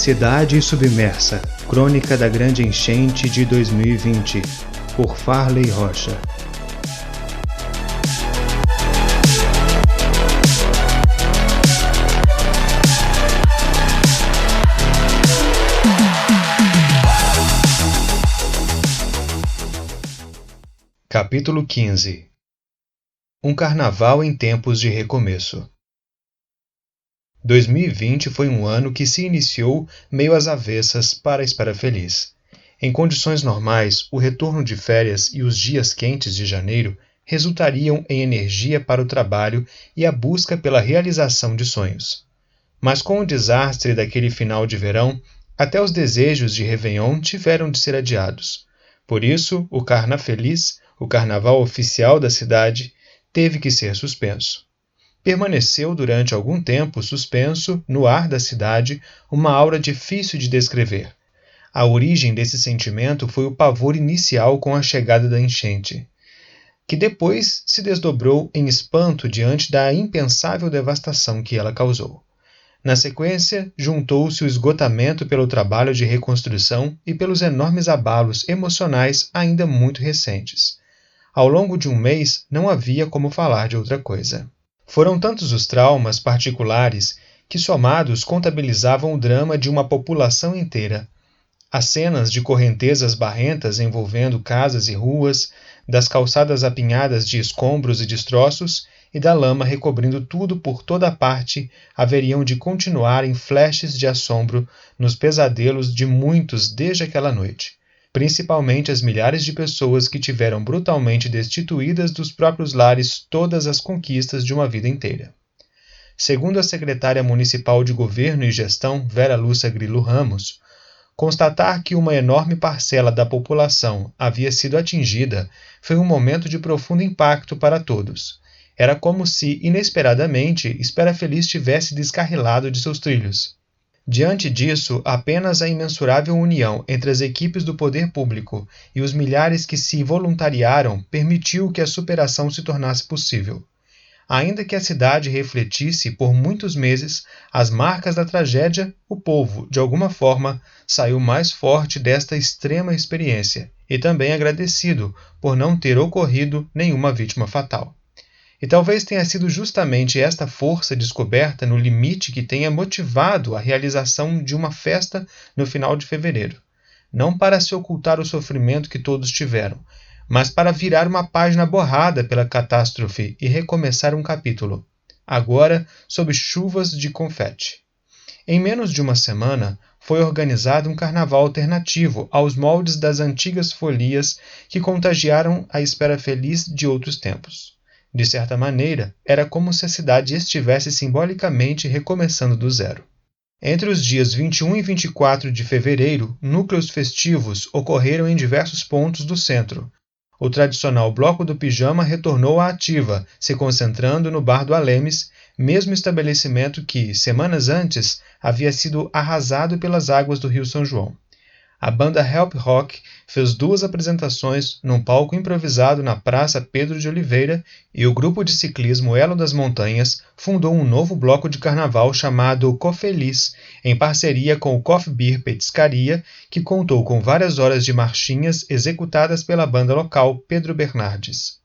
Cidade Submersa, Crônica da Grande Enchente de 2020, por Farley Rocha. Capítulo 15. Um carnaval em tempos de recomeço. 2020 foi um ano que se iniciou meio às avessas para a Espera Feliz. Em condições normais, o retorno de férias e os dias quentes de janeiro resultariam em energia para o trabalho e a busca pela realização de sonhos. Mas com o desastre daquele final de verão, até os desejos de Réveillon tiveram de ser adiados. Por isso, o Carna Feliz, o carnaval oficial da cidade, teve que ser suspenso. Permaneceu durante algum tempo suspenso, no ar da cidade, uma aura difícil de descrever. A origem desse sentimento foi o pavor inicial com a chegada da enchente, que depois se desdobrou em espanto diante da impensável devastação que ela causou. Na sequência, juntou-se o esgotamento pelo trabalho de reconstrução e pelos enormes abalos emocionais ainda muito recentes. Ao longo de um mês, não havia como falar de outra coisa. Foram tantos os traumas particulares que, somados, contabilizavam o drama de uma população inteira. As cenas de correntezas barrentas envolvendo casas e ruas, das calçadas apinhadas de escombros e destroços e da lama recobrindo tudo por toda parte haveriam de continuar em flashes de assombro nos pesadelos de muitos desde aquela noite, principalmente as milhares de pessoas que tiveram brutalmente destituídas dos próprios lares todas as conquistas de uma vida inteira. Segundo a secretária municipal de Governo e Gestão, Vera Lúcia Grilo Ramos, constatar que uma enorme parcela da população havia sido atingida foi um momento de profundo impacto para todos. Era como se, inesperadamente, Espera Feliz tivesse descarrilado de seus trilhos. Diante disso, apenas a imensurável união entre as equipes do poder público e os milhares que se voluntariaram permitiu que a superação se tornasse possível. Ainda que a cidade refletisse por muitos meses as marcas da tragédia, o povo, de alguma forma, saiu mais forte desta extrema experiência e também agradecido por não ter ocorrido nenhuma vítima fatal. E talvez tenha sido justamente esta força descoberta no limite que tenha motivado a realização de uma festa no final de fevereiro. Não para se ocultar o sofrimento que todos tiveram, mas para virar uma página borrada pela catástrofe e recomeçar um capítulo, agora sob chuvas de confete. Em menos de uma semana, foi organizado um carnaval alternativo aos moldes das antigas folias que contagiaram a Espera Feliz de outros tempos. De certa maneira, era como se a cidade estivesse simbolicamente recomeçando do zero. Entre os dias 21 e 24 de fevereiro, núcleos festivos ocorreram em diversos pontos do centro. O tradicional Bloco do Pijama retornou à ativa, se concentrando no Bar do Alemes, mesmo estabelecimento que, semanas antes, havia sido arrasado pelas águas do Rio São João. A banda Help Rock fez 2 apresentações num palco improvisado na Praça Pedro de Oliveira e o grupo de ciclismo Elo das Montanhas fundou um novo bloco de carnaval chamado Cofeliz, em parceria com o Coffee Beer Petiscaria, que contou com várias horas de marchinhas executadas pela banda local Pedro Bernardes.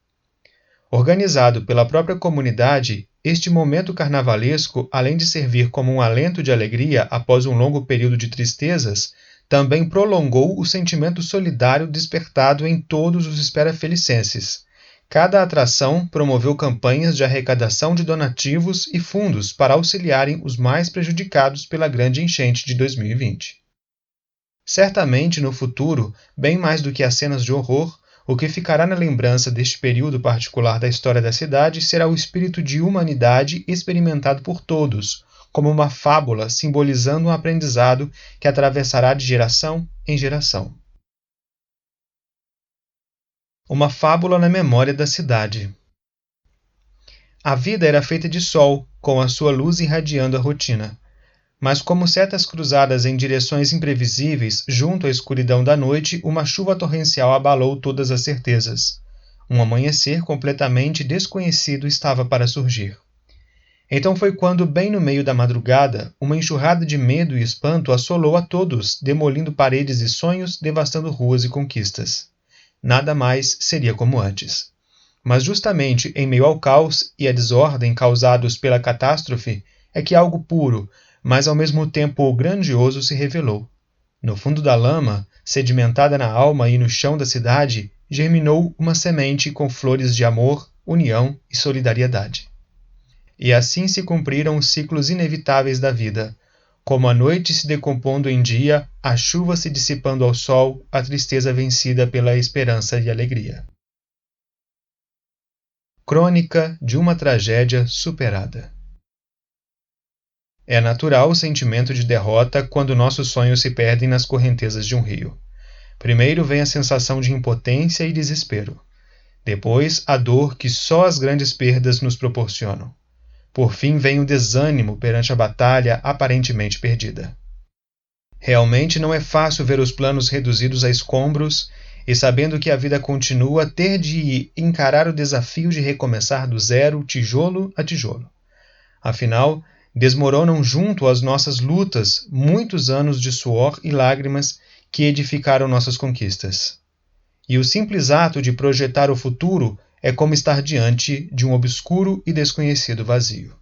Organizado pela própria comunidade, este momento carnavalesco, além de servir como um alento de alegria após um longo período de tristezas, também prolongou o sentimento solidário despertado em todos os espera-felicenses. Cada atração promoveu campanhas de arrecadação de donativos e fundos para auxiliarem os mais prejudicados pela grande enchente de 2020. Certamente, no futuro, bem mais do que as cenas de horror, o que ficará na lembrança deste período particular da história da cidade será o espírito de humanidade experimentado por todos, como uma fábula simbolizando um aprendizado que atravessará de geração em geração. Uma fábula na memória da cidade. A vida era feita de sol, com a sua luz irradiando a rotina. Mas como setas cruzadas em direções imprevisíveis, junto à escuridão da noite, uma chuva torrencial abalou todas as certezas. Um amanhecer completamente desconhecido estava para surgir. Então foi quando, bem no meio da madrugada, uma enxurrada de medo e espanto assolou a todos, demolindo paredes e sonhos, devastando ruas e conquistas. Nada mais seria como antes. Mas justamente em meio ao caos e à desordem causados pela catástrofe é que algo puro, mas ao mesmo tempo grandioso se revelou. No fundo da lama, sedimentada na alma e no chão da cidade, germinou uma semente com flores de amor, união e solidariedade. E assim se cumpriram os ciclos inevitáveis da vida, como a noite se decompondo em dia, a chuva se dissipando ao sol, a tristeza vencida pela esperança e alegria. Crônica de uma tragédia superada. É natural o sentimento de derrota quando nossos sonhos se perdem nas correntezas de um rio. Primeiro vem a sensação de impotência e desespero. Depois, a dor que só as grandes perdas nos proporcionam. Por fim, vem o desânimo perante a batalha aparentemente perdida. Realmente não é fácil ver os planos reduzidos a escombros e, sabendo que a vida continua, ter de encarar o desafio de recomeçar do zero, tijolo a tijolo. Afinal, desmoronam junto às nossas lutas muitos anos de suor e lágrimas que edificaram nossas conquistas. E o simples ato de projetar o futuro é como estar diante de um obscuro e desconhecido vazio.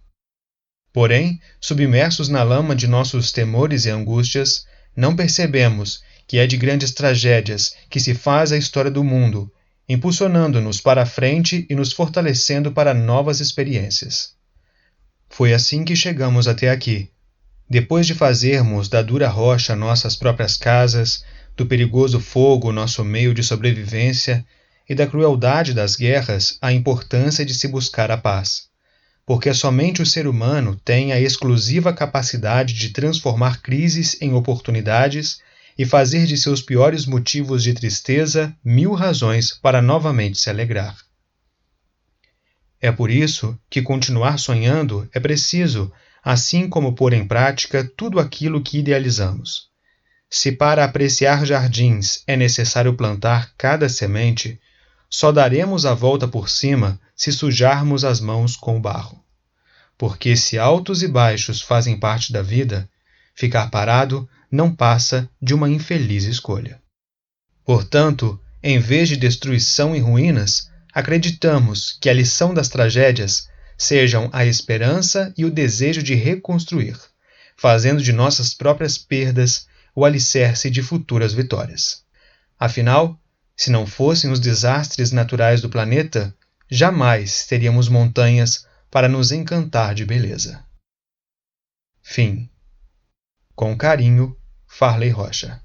Porém, submersos na lama de nossos temores e angústias, não percebemos que é de grandes tragédias que se faz a história do mundo, impulsionando-nos para a frente e nos fortalecendo para novas experiências. Foi assim que chegamos até aqui. Depois de fazermos da dura rocha nossas próprias casas, do perigoso fogo nosso meio de sobrevivência e da crueldade das guerras a importância de se buscar a paz. Porque somente o ser humano tem a exclusiva capacidade de transformar crises em oportunidades e fazer de seus piores motivos de tristeza 1000 razões para novamente se alegrar. É por isso que continuar sonhando é preciso, assim como pôr em prática tudo aquilo que idealizamos. Se para apreciar jardins é necessário plantar cada semente, só daremos a volta por cima se sujarmos as mãos com o barro. Porque se altos e baixos fazem parte da vida, ficar parado não passa de uma infeliz escolha. Portanto, em vez de destruição e ruínas, acreditamos que a lição das tragédias sejam a esperança e o desejo de reconstruir, fazendo de nossas próprias perdas o alicerce de futuras vitórias. Afinal, se não fossem os desastres naturais do planeta, jamais teríamos montanhas para nos encantar de beleza. Fim. Com carinho, Farley Rocha.